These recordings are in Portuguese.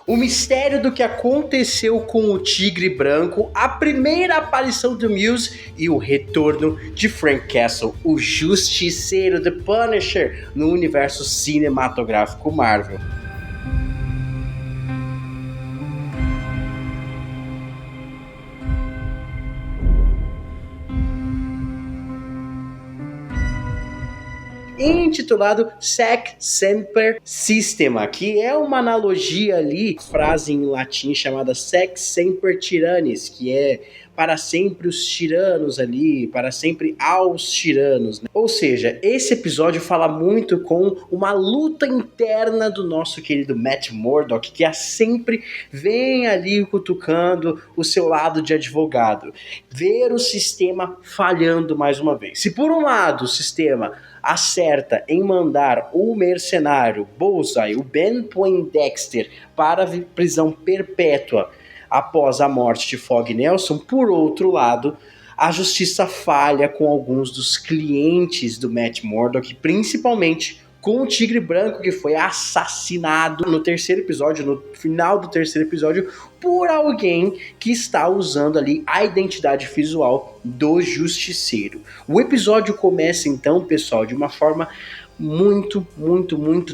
O mistério do que aconteceu com o Tigre Branco, a primeira aparição do Muse e o retorno de Frank Castle, o Justiceiro The Punisher, no universo cinematográfico Marvel. Intitulado Sec Semper Systema, que é uma analogia ali, frase em latim chamada Sec Semper Tyrannis, que é para sempre os tiranos ali, para sempre aos tiranos, né? Ou seja, esse episódio fala muito com uma luta interna do nosso querido Matt Murdock, que sempre vem ali cutucando o seu lado de advogado, ver o sistema falhando mais uma vez. Se por um lado o sistema acerta em mandar o mercenário Bullseye, o Ben Poindexter, para a prisão perpétua após a morte de Fog Nelson, por outro lado, a justiça falha com alguns dos clientes do Matt Murdock, principalmente com o Tigre Branco, que foi assassinado no terceiro episódio, no final do terceiro episódio, por alguém que está usando ali a identidade visual do Justiceiro. O episódio começa então, pessoal, de uma forma muito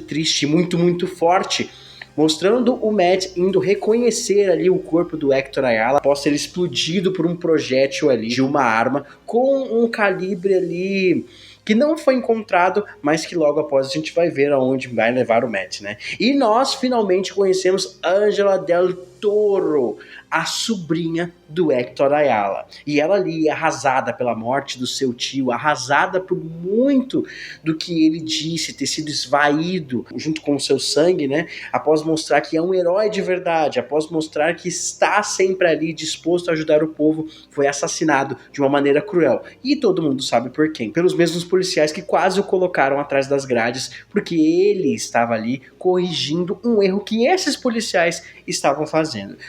triste, muito forte, mostrando o Matt indo reconhecer ali o corpo do Hector Ayala após ser explodido por um projétil ali de uma arma com um calibre ali que não foi encontrado, mas que logo após a gente vai ver aonde vai levar o Matt, né? E nós finalmente conhecemos Angela Del Toro, a sobrinha do Hector Ayala. E ela ali, arrasada pela morte do seu tio, arrasada por muito do que ele disse ter sido esvaído junto com o seu sangue, né? Após mostrar que é um herói de verdade, após mostrar que está sempre ali disposto a ajudar o povo, foi assassinado de uma maneira cruel. E todo mundo sabe por quem. Pelos mesmos policiais que quase o colocaram atrás das grades, porque ele estava ali corrigindo um erro que esses policiais estavam fazendo.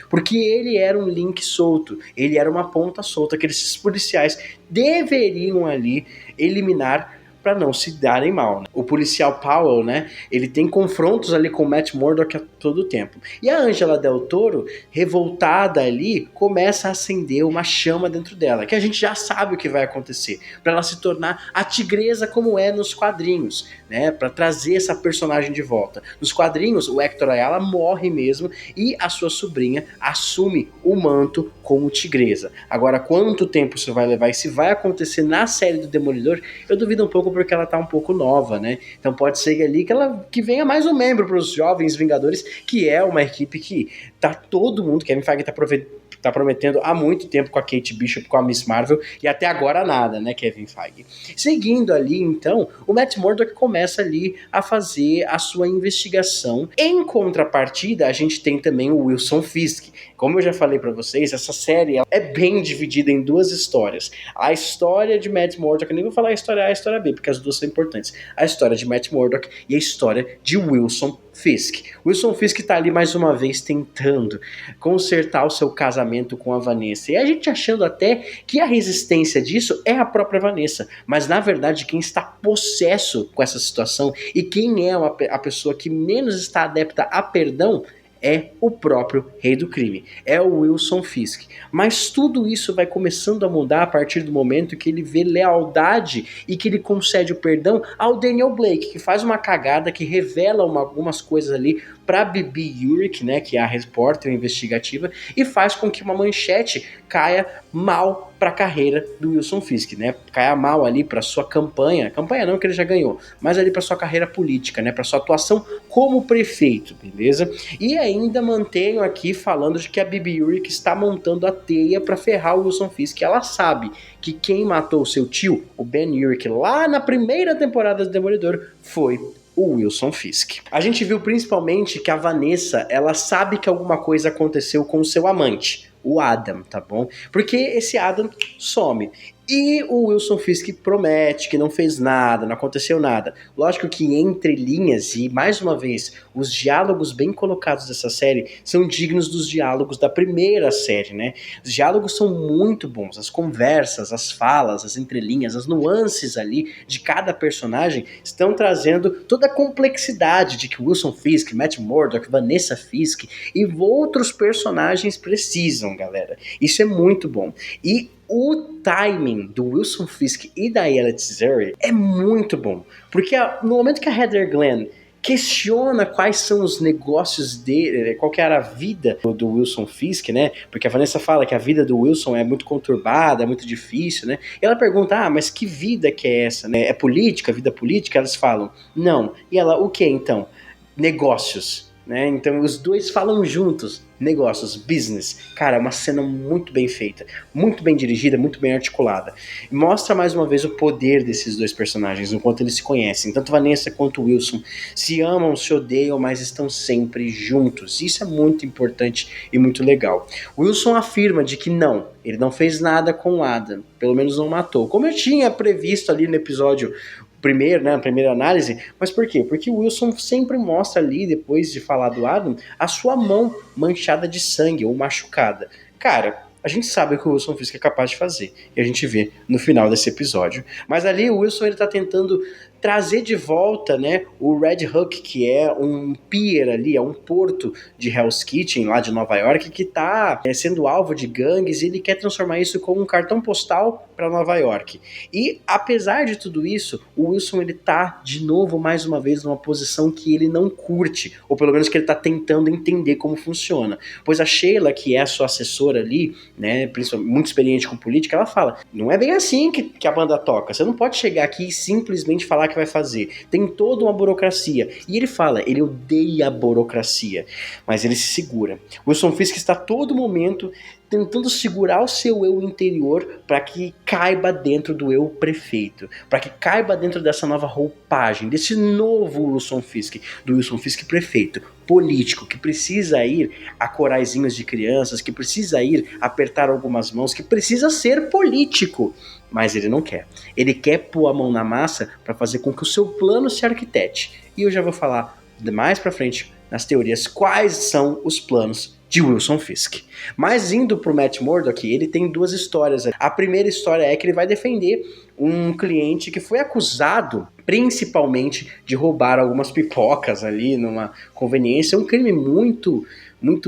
Porque ele era um link solto, ele era uma ponta solta que esses policiais deveriam ali eliminar para não se darem mal, né? O policial Powell, né, ele tem confrontos ali com o Matt Murdock a todo tempo. E a Angela Del Toro, revoltada ali, começa a acender uma chama dentro dela, que a gente já sabe o que vai acontecer, para ela se tornar a tigresa como é nos quadrinhos, né, para trazer essa personagem de volta. Nos quadrinhos, o Hector Ayala morre mesmo e a sua sobrinha assume o manto como tigresa. Agora, quanto tempo isso vai levar e se vai acontecer na série do Demolidor, eu duvido um pouco porque ela tá um pouco nova, né? Então pode ser ali que venha mais um membro para os Jovens Vingadores, que é uma equipe que tá todo mundo, Kevin Feige tá prometendo há muito tempo com a Kate Bishop, com a Miss Marvel, e até agora nada, né, Kevin Feige? Seguindo ali, então, o Matt Murdock começa ali a fazer a sua investigação. Em contrapartida, a gente tem também o Wilson Fisk. Como eu já falei pra vocês, essa série é bem dividida em duas histórias. A história de Matt Murdock, eu nem vou falar a história A e a história B, porque as duas são importantes. A história de Matt Murdock e a história de Wilson Fisk. Wilson Fisk tá ali mais uma vez tentando consertar o seu casamento com a Vanessa. E a gente achando até que a resistência disso é a própria Vanessa. Mas na verdade quem está possesso com essa situação e quem é a pessoa que menos está adepta a perdão é o próprio Rei do Crime, é o Wilson Fisk. Mas tudo isso vai começando a mudar a partir do momento que ele vê lealdade e que ele concede o perdão ao Daniel Blake, que faz uma cagada, que revela algumas coisas ali para Bibi Uric, né, que é a repórter investigativa, e faz com que uma manchete caia mal para a carreira do Wilson Fisk, né? Caia mal ali para sua campanha não que ele já ganhou, mas ali para sua carreira política, né? Para sua atuação como prefeito, beleza? E ainda mantenho aqui falando de que a Bibi Uric está montando a teia para ferrar o Wilson Fisk. Ela sabe que quem matou seu tio, o Ben Uric, lá na primeira temporada do Demolidor, foi o Wilson Fisk. A gente viu principalmente que a Vanessa, ela sabe que alguma coisa aconteceu com o seu amante, o Adam, tá bom? Porque esse Adam some. E o Wilson Fisk promete que não fez nada, não aconteceu nada. Lógico que entre linhas, e mais uma vez, os diálogos bem colocados dessa série são dignos dos diálogos da primeira série, né? Os diálogos são muito bons, as conversas, as falas, as entrelinhas, as nuances ali de cada personagem estão trazendo toda a complexidade de que Wilson Fisk, Matt Murdock, Vanessa Fisk e outros personagens precisam, galera. Isso é muito bom. E o timing do Wilson Fisk e da Ayelet Zuri é muito bom, porque no momento que a Heather Glenn questiona quais são os negócios dele, qual que era a vida do Wilson Fisk, né? Porque a Vanessa fala que a vida do Wilson é muito conturbada, é muito difícil, né? E ela pergunta, mas que vida que é essa, né? É política, vida política? Elas falam, não. E ela, o que então? Negócios, né? Então os dois falam juntos, negócios, business. Cara, é uma cena muito bem feita, muito bem dirigida, muito bem articulada. E mostra mais uma vez o poder desses dois personagens, enquanto eles se conhecem. Tanto Vanessa quanto Wilson se amam, se odeiam, mas estão sempre juntos. Isso é muito importante e muito legal. Wilson afirma de que não, ele não fez nada com o Adam, pelo menos não matou. Como eu tinha previsto ali no episódio primeiro, né, a primeira análise, mas por quê? Porque o Wilson sempre mostra ali, depois de falar do Adam, a sua mão manchada de sangue ou machucada. Cara, a gente sabe o que o Wilson Fisk é capaz de fazer, e a gente vê no final desse episódio. Mas ali o Wilson ele tá tentando trazer de volta, né, o Red Hook, que é um pier ali, é um porto de Hell's Kitchen lá de Nova York, que tá sendo alvo de gangues, e ele quer transformar isso como um cartão postal para Nova York. E apesar de tudo isso, o Wilson ele tá de novo, mais uma vez, numa posição que ele não curte, ou pelo menos que ele tá tentando entender como funciona. Pois a Sheila, que é a sua assessora ali, né, principalmente muito experiente com política, ela fala, não é bem assim que a banda toca, você não pode chegar aqui e simplesmente falar que vai fazer, tem toda uma burocracia. E ele fala, ele odeia a burocracia, mas ele se segura. Wilson Fisk está a todo momento tentando segurar o seu eu interior para que caiba dentro do eu prefeito, para que caiba dentro dessa nova roupagem, desse novo Wilson Fisk, do Wilson Fisk prefeito, político, que precisa ir a coraizinhos de crianças, que precisa ir apertar algumas mãos, que precisa ser político. Mas ele não quer. Ele quer pôr a mão na massa para fazer com que o seu plano se arquitete. E eu já vou falar mais pra frente nas teorias quais são os planos de Wilson Fisk. Mas indo pro Matt Murdock, ele tem duas histórias. A primeira história é que ele vai defender um cliente que foi acusado principalmente de roubar algumas pipocas ali numa conveniência, um crime muito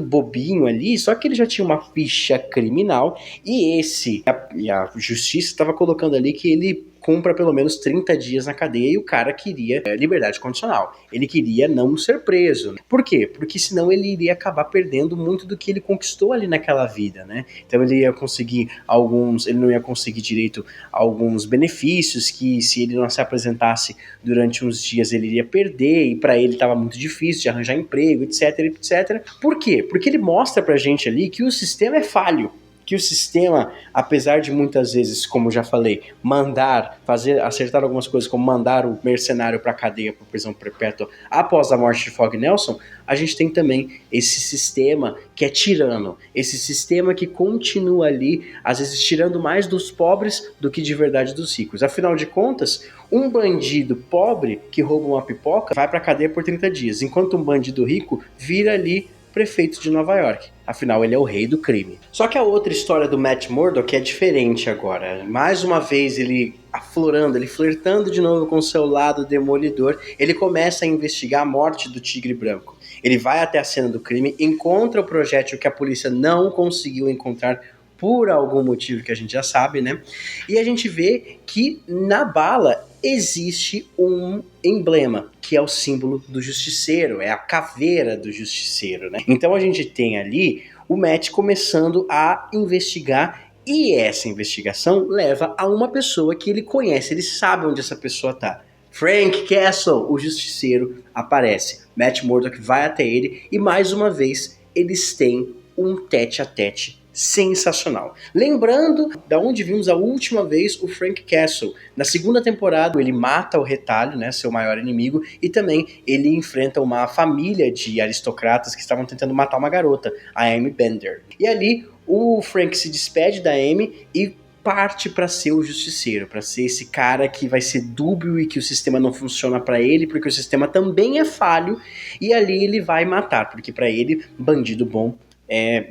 bobinho ali, só que ele já tinha uma ficha criminal e a justiça estava colocando ali que ele cumpra pelo menos 30 dias na cadeia e o cara queria liberdade condicional. Ele queria não ser preso. Por quê? Porque senão ele iria acabar perdendo muito do que ele conquistou ali naquela vida, né? Então ele não ia conseguir direito a alguns benefícios que se ele não se apresentasse durante uns dias ele iria perder e para ele estava muito difícil de arranjar emprego, etc, etc. Por quê? Porque ele mostra pra gente ali que o sistema é falho. Que o sistema, apesar de muitas vezes, como já falei, acertar algumas coisas, como mandar o mercenário para a cadeia por prisão perpétua após a morte de Fog Nelson, a gente tem também esse sistema que é tirano, esse sistema que continua ali, às vezes tirando mais dos pobres do que de verdade dos ricos. Afinal de contas, um bandido pobre que rouba uma pipoca vai para a cadeia por 30 dias, enquanto um bandido rico vira ali prefeito de Nova York. Afinal, ele é o rei do crime. Só que a outra história do Matt Murdock é diferente agora. Mais uma vez, ele aflorando, ele flertando de novo com o seu lado demolidor, ele começa a investigar a morte do Tigre Branco. Ele vai até a cena do crime, encontra o projétil que a polícia não conseguiu encontrar por algum motivo que a gente já sabe, né? E a gente vê que na bala existe um emblema, que é o símbolo do justiceiro, é a caveira do justiceiro, né? Então a gente tem ali o Matt começando a investigar e essa investigação leva a uma pessoa que ele conhece, ele sabe onde essa pessoa tá. Frank Castle, o justiceiro, aparece. Matt Murdock vai até ele e mais uma vez eles têm um tete-a-tete sensacional. Lembrando da onde vimos a última vez o Frank Castle. Na segunda temporada ele mata o Retalho, né, seu maior inimigo, e também ele enfrenta uma família de aristocratas que estavam tentando matar uma garota, a Amy Bender. E ali o Frank se despede da Amy e parte para ser o justiceiro, para ser esse cara que vai ser dúbio e que o sistema não funciona para ele, porque o sistema também é falho, e ali ele vai matar, porque para ele, bandido bom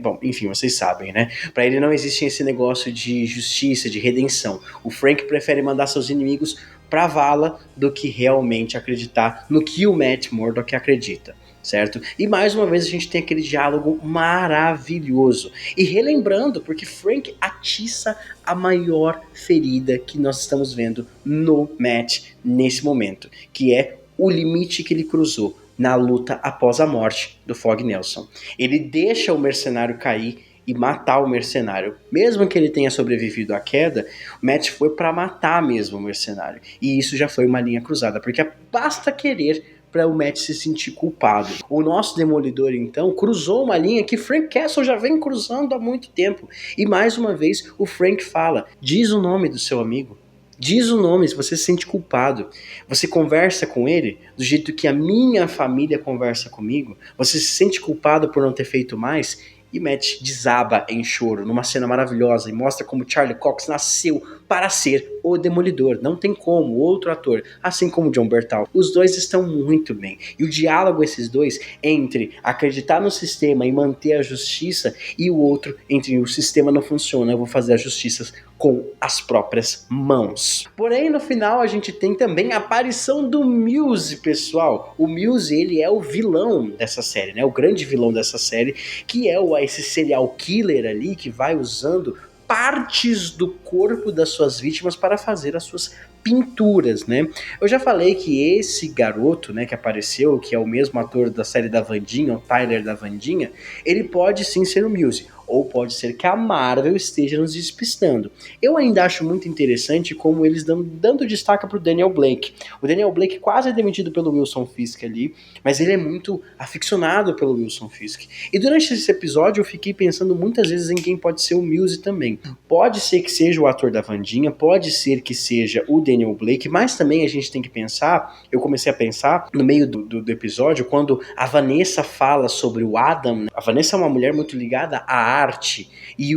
bom, enfim, vocês sabem, né? Pra ele não existe esse negócio de justiça, de redenção. O Frank prefere mandar seus inimigos pra vala do que realmente acreditar no que o Matt Murdock acredita, certo? E mais uma vez a gente tem aquele diálogo maravilhoso. E relembrando, porque Frank atiça a maior ferida que nós estamos vendo no Matt nesse momento, que é o limite que ele cruzou na luta após a morte do Fog Nelson. Ele deixa o mercenário cair e matar o mercenário. Mesmo que ele tenha sobrevivido à queda, o Matt foi para matar mesmo o mercenário. E isso já foi uma linha cruzada, porque basta querer para o Matt se sentir culpado. O nosso Demolidor, então, cruzou uma linha que Frank Castle já vem cruzando há muito tempo. E mais uma vez, o Frank fala, diz o nome do seu amigo. Diz o nome se você se sente culpado. Você conversa com ele do jeito que a minha família conversa comigo. Você se sente culpado por não ter feito mais. E Matt desaba em choro numa cena maravilhosa e mostra como Charlie Cox nasceu para ser o Demolidor. Não tem como, outro ator, assim como John Bertal. Os dois estão muito bem. E o diálogo esses dois entre acreditar no sistema e manter a justiça e o outro entre o sistema não funciona, eu vou fazer as justiças com as próprias mãos. Porém, no final a gente tem também a aparição do Muse, pessoal. O Muse, ele é o vilão dessa série, né? O grande vilão dessa série, que é esse serial killer ali que vai usando partes do corpo das suas vítimas para fazer as suas pinturas, né? Eu já falei que esse garoto, né, que apareceu, que é o mesmo ator da série da Wandinha, o Tyler da Wandinha, ele pode sim ser o Muse, ou pode ser que a Marvel esteja nos despistando. Eu ainda acho muito interessante como eles dando destaque pro Daniel Blake. O Daniel Blake quase é demitido pelo Wilson Fisk ali, mas ele é muito aficionado pelo Wilson Fisk. E durante esse episódio eu fiquei pensando muitas vezes em quem pode ser o Muse também. Pode ser que seja o ator da Wandinha, pode ser que seja o Daniel Blake, mas também a gente tem que pensar, eu comecei a pensar no meio do episódio, quando a Vanessa fala sobre o Adam. A Vanessa é uma mulher muito ligada à arte, e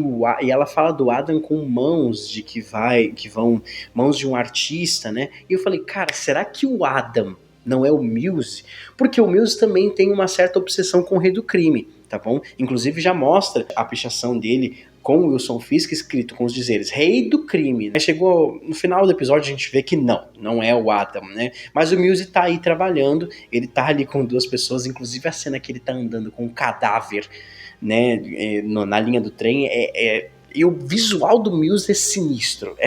ela fala do Adam com mãos mãos de um artista, né? E eu falei, cara, será que o Adam não é o Muse? Porque o Muse também tem uma certa obsessão com o rei do crime, tá bom? Inclusive já mostra a pichação dele com o Wilson Fisk escrito com os dizeres rei do crime. Aí chegou no final do episódio, a gente vê que não é o Adam, né? Mas o Muse tá aí trabalhando, ele tá ali com duas pessoas, inclusive a cena que ele tá andando com um cadáver, né, na linha do trem, e o visual do Muse é sinistro.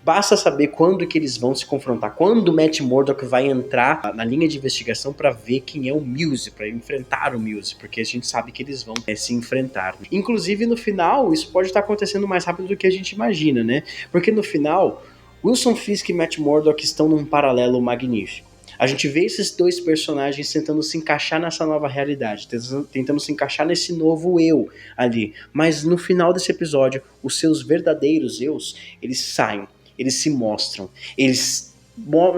Basta saber quando que eles vão se confrontar, quando o Matt Murdock vai entrar na linha de investigação para ver quem é o Muse, para enfrentar o Muse, porque a gente sabe que eles vão se enfrentar. Inclusive no final, isso pode estar acontecendo mais rápido do que a gente imagina, né? Porque no final, Wilson Fisk e Matt Murdock estão num paralelo magnífico. A gente vê esses dois personagens tentando se encaixar nessa nova realidade, tentando se encaixar nesse novo eu ali. Mas no final desse episódio, os seus verdadeiros eus, eles saem, eles se mostram, eles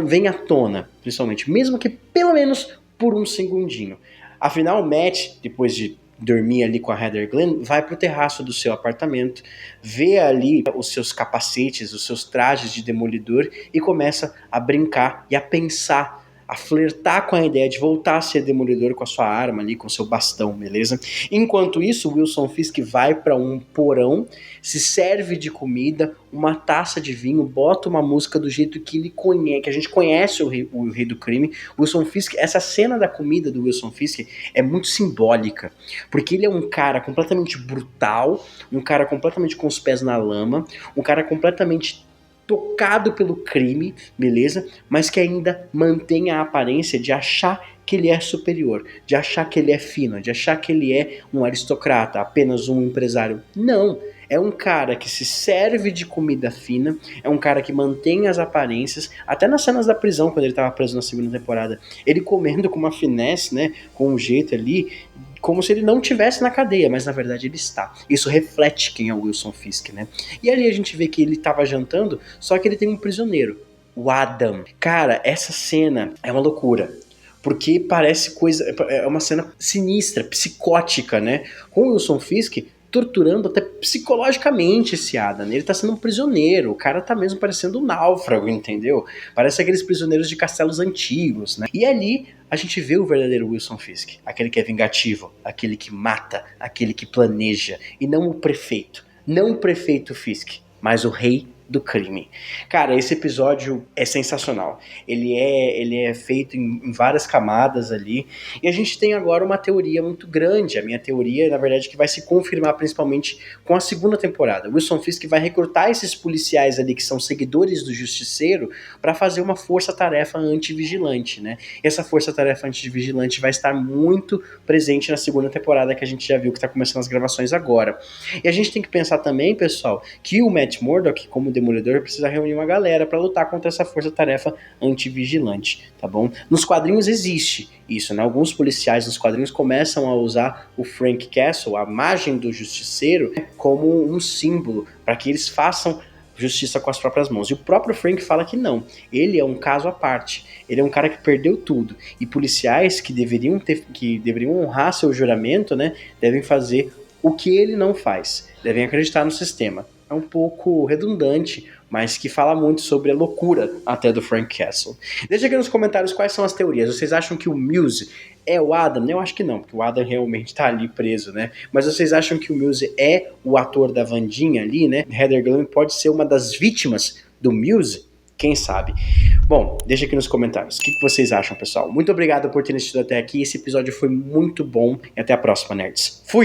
vêm à tona, principalmente, mesmo que pelo menos por um segundinho. Afinal, o Matt, depois de dormir ali com a Heather Glenn, vai pro terraço do seu apartamento, vê ali os seus capacetes, os seus trajes de demolidor e começa a brincar e a pensar, a flertar com a ideia de voltar a ser demolidor com a sua arma ali, com o seu bastão, beleza? Enquanto isso, o Wilson Fisk vai para um porão, se serve de comida, uma taça de vinho, bota uma música do jeito que ele conhece, que a gente conhece o rei do crime. Wilson Fisk, essa cena da comida do Wilson Fisk é muito simbólica, porque ele é um cara completamente brutal, um cara completamente com os pés na lama, um cara completamente tocado pelo crime, beleza? Mas que ainda mantém a aparência de achar que ele é superior, de achar que ele é fino, de achar que ele é um aristocrata, apenas um empresário. Não, é um cara que se serve de comida fina, é um cara que mantém as aparências, até nas cenas da prisão, quando ele estava preso na segunda temporada, ele comendo com uma finesse, né, com um jeito ali, como se ele não estivesse na cadeia, mas na verdade ele está. Isso reflete quem é o Wilson Fisk, né? E ali a gente vê que ele estava jantando, só que ele tem um prisioneiro, o Adam. Cara, essa cena é uma loucura, porque parece coisa, é uma cena sinistra, psicótica, né? Com o Wilson Fisk torturando até psicologicamente esse Adam. Ele tá sendo um prisioneiro. O cara tá mesmo parecendo um náufrago, entendeu? Parece aqueles prisioneiros de castelos antigos, né? E ali a gente vê o verdadeiro Wilson Fisk. Aquele que é vingativo, aquele que mata, aquele que planeja. E não o prefeito. Não o prefeito Fisk, mas o rei do crime. Cara, esse episódio é sensacional. Ele é feito em várias camadas ali. E a gente tem agora uma teoria muito grande. A minha teoria, na verdade, que vai se confirmar principalmente com a segunda temporada. Wilson Fisk vai recrutar esses policiais ali que são seguidores do Justiceiro para fazer uma força-tarefa antivigilante, né? E essa força-tarefa antivigilante vai estar muito presente na segunda temporada, que a gente já viu que está começando as gravações agora. E a gente tem que pensar também, pessoal, que o Matt Murdock, como Demolidor, precisa reunir uma galera para lutar contra essa força-tarefa antivigilante, tá bom? Nos quadrinhos existe isso, né? Alguns policiais nos quadrinhos começam a usar o Frank Castle, a imagem do Justiceiro, como um símbolo para que eles façam justiça com as próprias mãos. E o próprio Frank fala que não. Ele é um caso à parte. Ele é um cara que perdeu tudo. E policiais que deveriam honrar seu juramento, né, devem fazer o que ele não faz. Devem acreditar no sistema. É um pouco redundante, mas que fala muito sobre a loucura até do Frank Castle. Deixa aqui nos comentários quais são as teorias. Vocês acham que o Muse é o Adam? Eu acho que não, porque o Adam realmente tá ali preso, né? Mas vocês acham que o Muse é o ator da Wandinha ali, né? Heather Glenn pode ser uma das vítimas do Muse? Quem sabe? Bom, deixa aqui nos comentários. O que vocês acham, pessoal? Muito obrigado por terem assistido até aqui. Esse episódio foi muito bom. E até a próxima, nerds. Fui!